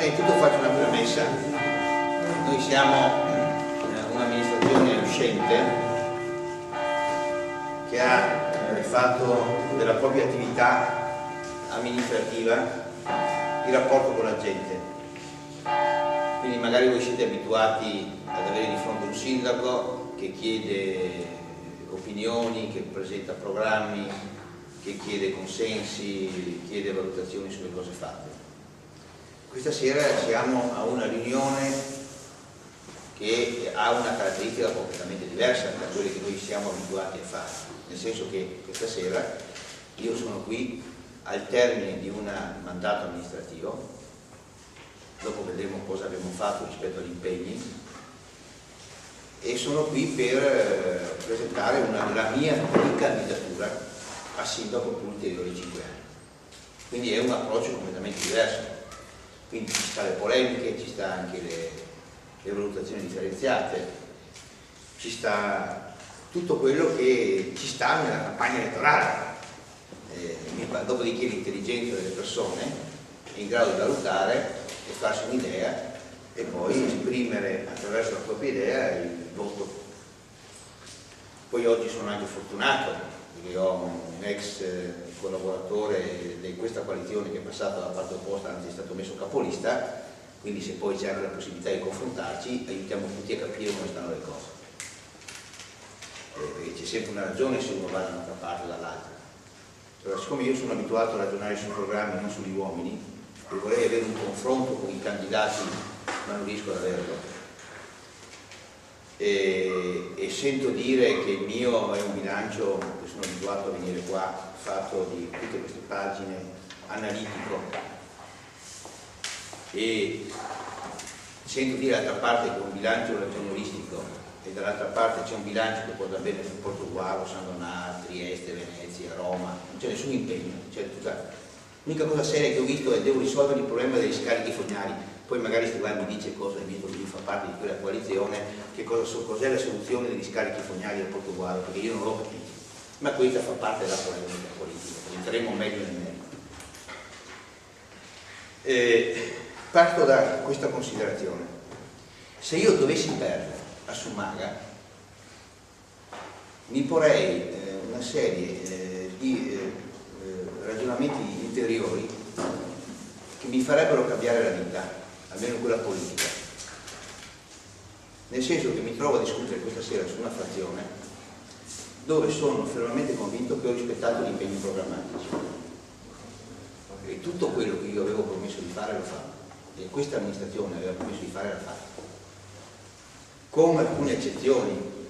Prima di tutto faccio una premessa. Noi siamo un'amministrazione uscente che ha fatto della propria attività amministrativa il rapporto con la gente. Quindi magari voi siete abituati ad avere di fronte un sindaco che chiede opinioni, che presenta programmi, che chiede consensi, chiede valutazioni sulle cose fatte. Questa sera siamo a una riunione che ha una caratteristica completamente diversa da quelle che noi siamo abituati a fare, nel senso che questa sera io sono qui al termine di un mandato amministrativo, dopo vedremo cosa abbiamo fatto rispetto agli impegni, e sono qui per presentare la mia candidatura a sindaco per ulteriori 5 anni. Quindi è un approccio completamente diverso. Quindi ci sta le polemiche, ci sta anche le valutazioni differenziate, ci sta tutto quello che ci sta nella campagna elettorale. Dopodiché l'intelligenza delle persone è in grado di valutare e farsi un'idea e poi esprimere attraverso la propria idea il voto. Poi oggi sono anche fortunato perché ho un ex collaboratore di questa coalizione che è passato dalla parte opposta, anzi è stato messo capolista, quindi se poi c'è anche la possibilità di confrontarci aiutiamo tutti a capire come stanno le cose, perché c'è sempre una ragione se uno va da un'altra parte o dall'altra. Però siccome io sono abituato a ragionare sui programmi, non sugli uomini, e vorrei avere un confronto con i candidati ma non riesco ad averlo, e sento dire che il mio è un bilancio, che sono abituato a venire qua, fatto di tutte queste pagine, analitico, e sento dire dall'altra parte che un bilancio ragionieristico e dall'altra parte c'è un bilancio che porta bene sul Portogallo, San Donato, Trieste, Venezia, Roma, non c'è nessun impegno, l'unica cosa seria che ho visto è devo risolvere il problema degli scarichi fognari. Poi magari Stivali mi dice cosa, visto che lui fa parte di quella coalizione, che cos'è la soluzione degli scarichi fognari del Portogallo, perché io non l'ho capito. Ma questa fa parte della polemica politica, entreremo meglio nel merito. Parto da questa considerazione. Se io dovessi perdere a Summaga, mi porrei una serie di ragionamenti interiori che mi farebbero cambiare la vita, almeno quella politica, nel senso che mi trovo a discutere questa sera su una frazione dove sono fermamente convinto che ho rispettato gli impegni programmatici e tutto quello che io avevo promesso di fare l'ho fatto e questa amministrazione aveva promesso di fare l'ha fatto, con alcune eccezioni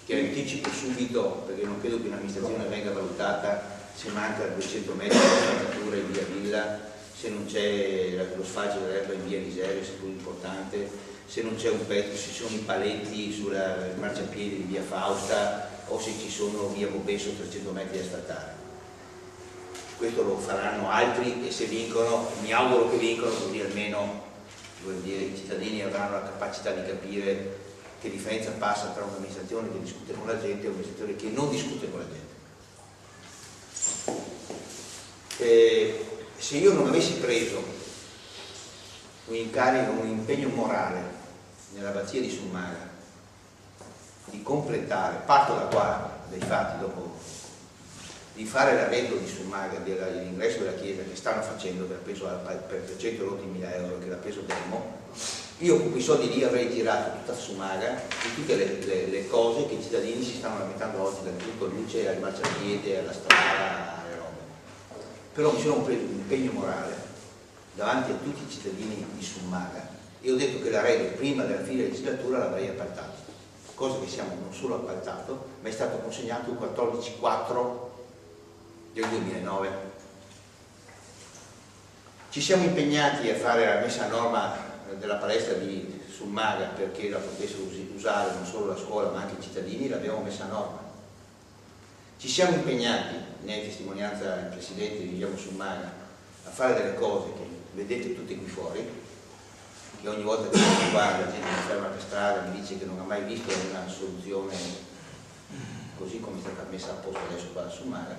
che anticipo subito perché non credo che un'amministrazione venga valutata se manca 200 metri di struttura in via Villa, se non c'è lo sfalcio dell'erba in via Miseria, seppur importante, se non c'è un pezzo, se ci sono i paletti sul marciapiede di via Fausta o se ci sono via Bobesso 300 metri da asfaltare. Questo lo faranno altri e se vincono, mi auguro che vincono, così almeno i cittadini avranno la capacità di capire che differenza passa tra un'amministrazione che discute con la gente e un'amministrazione che non discute con la gente. Se io non avessi preso un incarico, un impegno morale nell'abbazia di Summaga di completare, parto da qua, dai fatti, dopo di fare l'arredo di Summaga, dell'ingresso della chiesa che stanno facendo per 300 rotti mila euro che l'ha preso Termo, io con quei soldi lì avrei tirato tutta Summaga di tutte le cose che i cittadini si stanno lamentando oggi, dal tutto luce al marciapiede, alla strada, però mi sono preso un impegno morale davanti a tutti i cittadini di Summaga e ho detto che l'arredo prima della fine della legislatura l'avrei appaltato, cosa che siamo non solo appaltato ma è stato consegnato il 14/4 del 2009. Ci siamo impegnati a fare la messa a norma della palestra di Summaga perché la potessero usare non solo la scuola ma anche i cittadini, l'abbiamo messa a norma. Ci siamo impegnati, ne è testimonianza il Presidente di Viviamo Summaga, a fare delle cose che vedete tutti qui fuori, che ogni volta che vengo qua la gente mi ferma per strada mi dice che non ha mai visto una soluzione così come è stata messa a posto adesso qua a Summaga.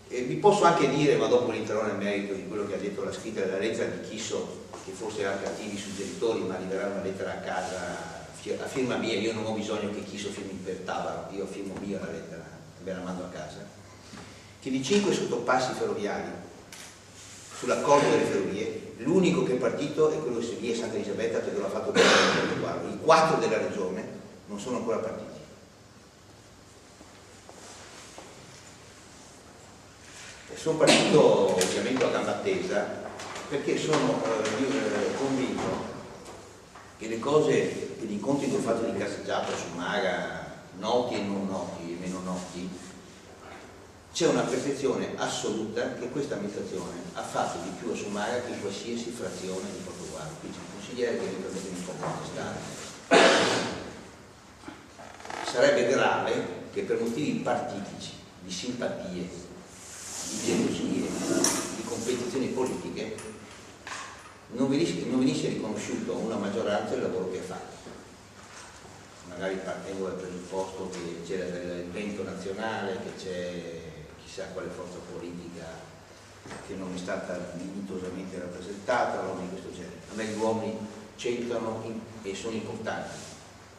E vi posso anche dire, ma dopo entrerò nel merito di quello che ha detto la scritta della lettera di Chisso, che forse ha cattivi suggeritori, ma arriverà una lettera a casa a firma mia. Io non ho bisogno che Chisso firmi per Tavaro, io firmo mia la lettera, me la mando a casa, che di 5 sottopassi ferroviari sull'accordo delle ferrovie, l'unico che è partito è quello di Sevilla e Santa Elisabetta, perché l'ha fatto per il i 4 della regione non sono ancora partiti. Sono partito ovviamente a gamba tesa perché sono convinto che le cose, che gli incontri che ho fatto di Caseggiato, Sumaga, noti e non noti e meno noti, c'è una percezione assoluta che questa amministrazione ha fatto di più a Sumaga che qualsiasi frazione di Portogallo. Qui c'è un consigliere che mi permette di contestare. Sarebbe grave che per motivi partitici, di simpatie, di gelosie, di competizioni politiche, non venisse riconosciuto a una maggioranza il lavoro che ha fatto. Magari partendo dal presupposto che c'era del vento nazionale, che c'è chissà quale forza politica che non è stata dignitosamente rappresentata, roba di questo genere. A me gli uomini c'entrano e sono importanti,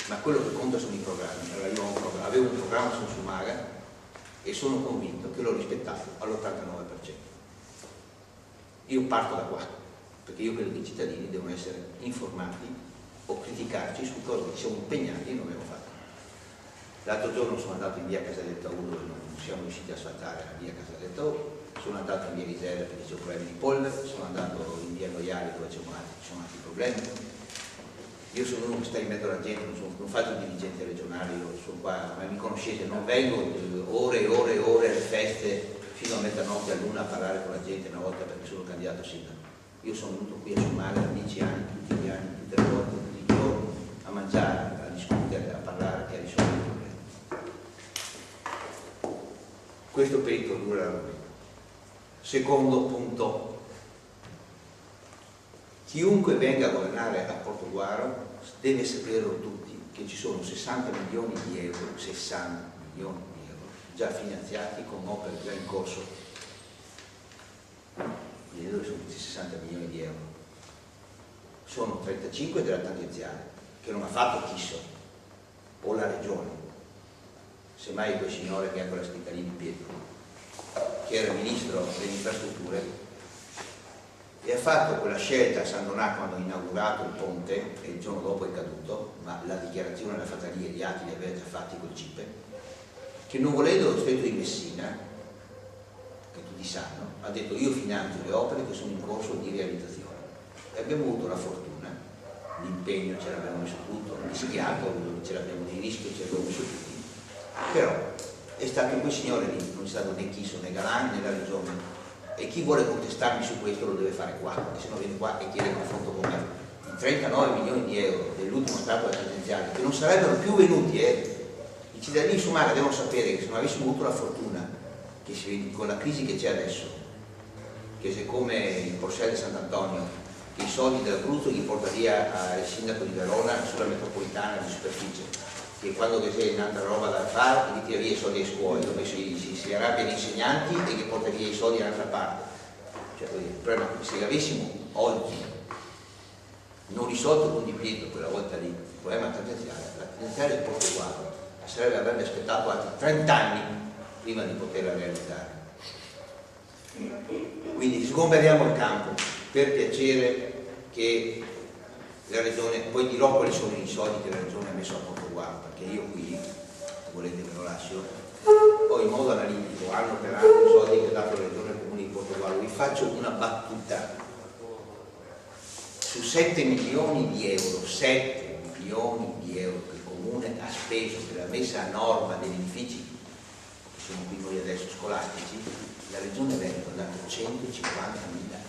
ma quello che conta sono i programmi. Allora io avevo un programma su Sumaga e sono convinto che l'ho rispettato all'89%. Io parto da qua, perché io credo che i cittadini devono essere informati o criticarci su cose che siamo impegnati e non abbiamo fatto. L'altro giorno sono andato in via Casaletta 1 dove non siamo riusciti a asfaltare la via Casaletta 1, sono andato in via Risella perché c'è un problema di polvere, sono andato in via Noiali dove ci sono altri problemi. Io sono uno che sta in mezzo alla gente, non faccio il dirigente regionale, io sono qua, ma mi conoscete, non vengo ore e ore e ore alle feste fino a mezzanotte all'una a parlare con la gente una volta perché sono candidato sindaco. Io sono venuto qui a Sumaga da 10 anni, tutti gli anni, tutte le volte, tutti i giorni, a mangiare, a discutere, a parlare e a risolvere i problemi. Questo per introdurre l'argomento. Secondo punto. Chiunque venga a governare a Portogruaro deve saperlo tutti che ci sono 60 milioni di euro, 60 milioni di euro già finanziati con opere già in corso. E dove sono questi 60 milioni di euro? Sono 35 della tangenziale, che non ha fatto Chisso, o la regione, semmai quel signore che ha quella scritta lì di Pietro, che era il ministro delle infrastrutture, e ha fatto quella scelta a San Donà quando ha inaugurato il ponte e il giorno dopo è caduto, ma la dichiarazione l'ha fatta lì e gli altri li aveva già fatti col CIPE, che non volendo lo stretto di Messina, che tutti sanno, ha detto io finanzio le opere che sono in corso di realizzazione. E abbiamo avuto la fortuna, l'impegno ce l'abbiamo messo tutto, il rischiato, ce l'abbiamo di rischio, ce l'abbiamo messo tutti, però è stato quel signore lì, non è stato né Chisso né Galan né la regione. E chi vuole contestarmi su questo lo deve fare qua, e se no viene qua e chiede confronto con me. I 39 milioni di euro dell'ultimo stato tangenziale, che non sarebbero più venuti, i cittadini di Sumaga devono sapere che se non avessimo avuto la fortuna, che con la crisi che c'è adesso, che se come il Porcel di Sant'Antonio, che i soldi dell'Abruzzo li porta via il sindaco di Verona sulla metropolitana di superficie, che quando c'è un'altra roba da fare gli tira via i soldi alle scuole, dove si arrabbiano gli insegnanti e che porta via i soldi dall'altra parte. Cioè, il problema è che se l'avessimo oggi non risolto con Di Pietro quella volta lì, il problema tangenziale, la tangenziale del Portogruaro avrebbe aspettato altri 30 anni prima di poterla realizzare. Quindi sgomberiamo il campo, per piacere che la regione, poi dirò quali sono i soldi che la regione ha messo a Portogruaro, perché io qui, se volete ve lo lascio, poi in modo analitico, anno per anno, i soldi che ha dato la regione al comune di Portogruaro. Vi faccio una battuta: su 7 milioni di euro, 7 milioni di euro che il comune ha speso per la messa a norma degli edifici che sono qui noi adesso scolastici, la regione Veneto ha dato 150.000